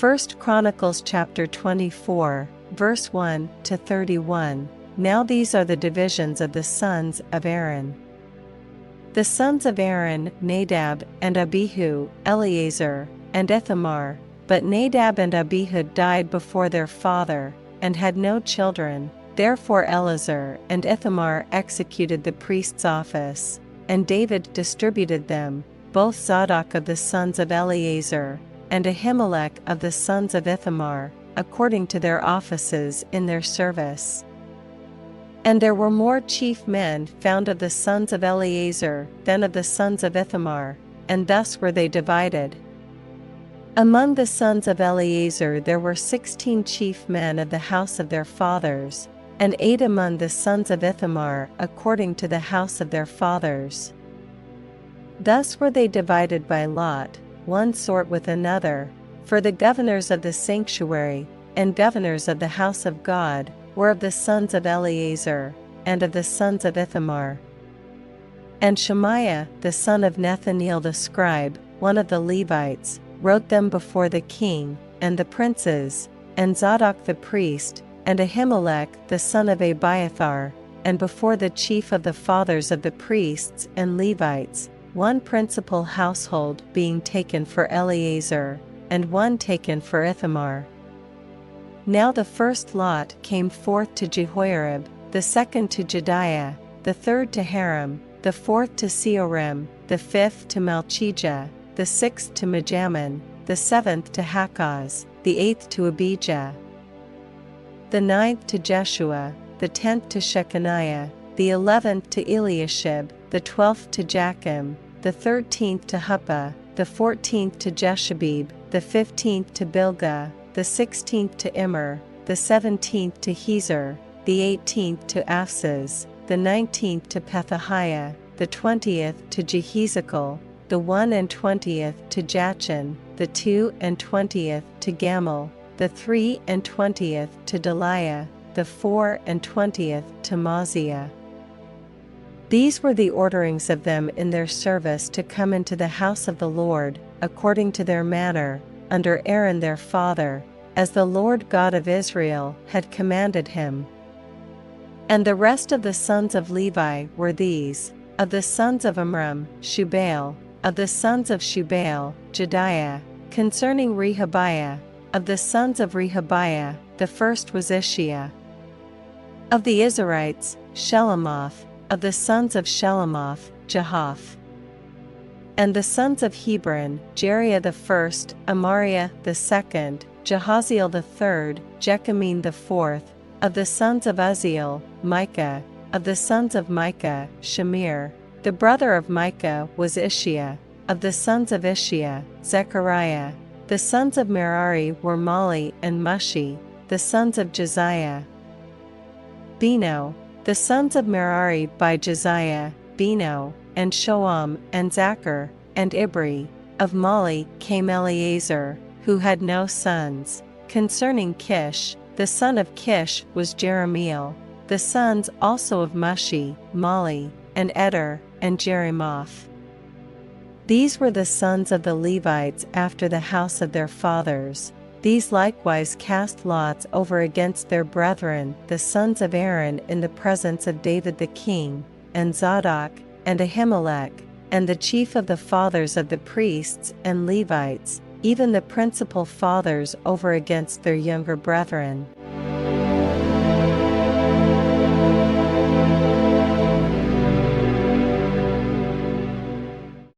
1 Chronicles chapter 24, verse 1 to 31. Now these are the divisions of the sons of Aaron. The sons of Aaron, Nadab and Abihu, Eleazar, and Ithamar. But Nadab and Abihu died before their father, and had no children. Therefore Eleazar and Ithamar executed the priest's office, and David distributed them, both Zadok of the sons of Eleazar, and Ahimelech of the sons of Ithamar, according to their offices in their service. And there were more chief men found of the sons of Eleazar than of the sons of Ithamar, and thus were they divided. Among the sons of Eleazar there were 16 chief men of the house of their fathers, and 8 among the sons of Ithamar according to the house of their fathers. Thus were they divided by lot, one sort with another, for the governors of the sanctuary, and governors of the house of God, were of the sons of Eleazar, and of the sons of Ithamar. And Shemaiah the son of Nethaneel the scribe, one of the Levites, wrote them before the king, and the princes, and Zadok the priest, and Ahimelech the son of Abiathar, and before the chief of the fathers of the priests and Levites, one principal household being taken for Eleazar, and one taken for Ithamar. Now the first lot came forth to Jehoiarib, the second to Jediah, the third to Haram, the fourth to Seorim, the fifth to Malchijah, the sixth to Mijamin, the seventh to Hakaz, the eighth to Abijah, the ninth to Jeshua, the 10th to Shechaniah, the 11th to Eliashib, the 12th to Jachim, the 13th to Huppah, the 14th to Jeshabib, the 15th to Bilgah, the 16th to Immer, the 17th to Hezer, the 18th to Aphsaz, the 19th to Pethahiah, the 20th to Jehezekel, the 21st to Jachin, the 22nd to Gamal, the 23rd to Deliah, the 24th to Maziah. These were the orderings of them in their service to come into the house of the Lord, according to their manner, under Aaron their father, as the Lord God of Israel had commanded him. And the rest of the sons of Levi were these: of the sons of Amram, Shubael; of the sons of Shubael, Jediah; concerning Rehabiah, of the sons of Rehabiah, the first was Ishiah. Of the Izharites, Shelomoth; of the sons of Shelomoth, Jahath. And the sons of Hebron, Jeriah the first, Amariah the second, Jahaziel the third, Jechamine the fourth; of the sons of Uzziel, Micah; of the sons of Micah, Shamir; the brother of Micah was Ishiah; of the sons of Ishiah, Zechariah; the sons of Merari were Mali and Mushi; the sons of Josiah, Beno; the sons of Merari by Josiah, Beno, and Shoam, and Zachar, and Ibri; of Mali came Eleazar, who had no sons. Concerning Kish, the son of Kish was Jeremiel; the sons also of Mushi, Mali, and Eder, and Jerimoth. These were the sons of the Levites after the house of their fathers. These likewise cast lots over against their brethren the sons of Aaron in the presence of David the king, and Zadok, and Ahimelech, and the chief of the fathers of the priests and Levites, even the principal fathers over against their younger brethren.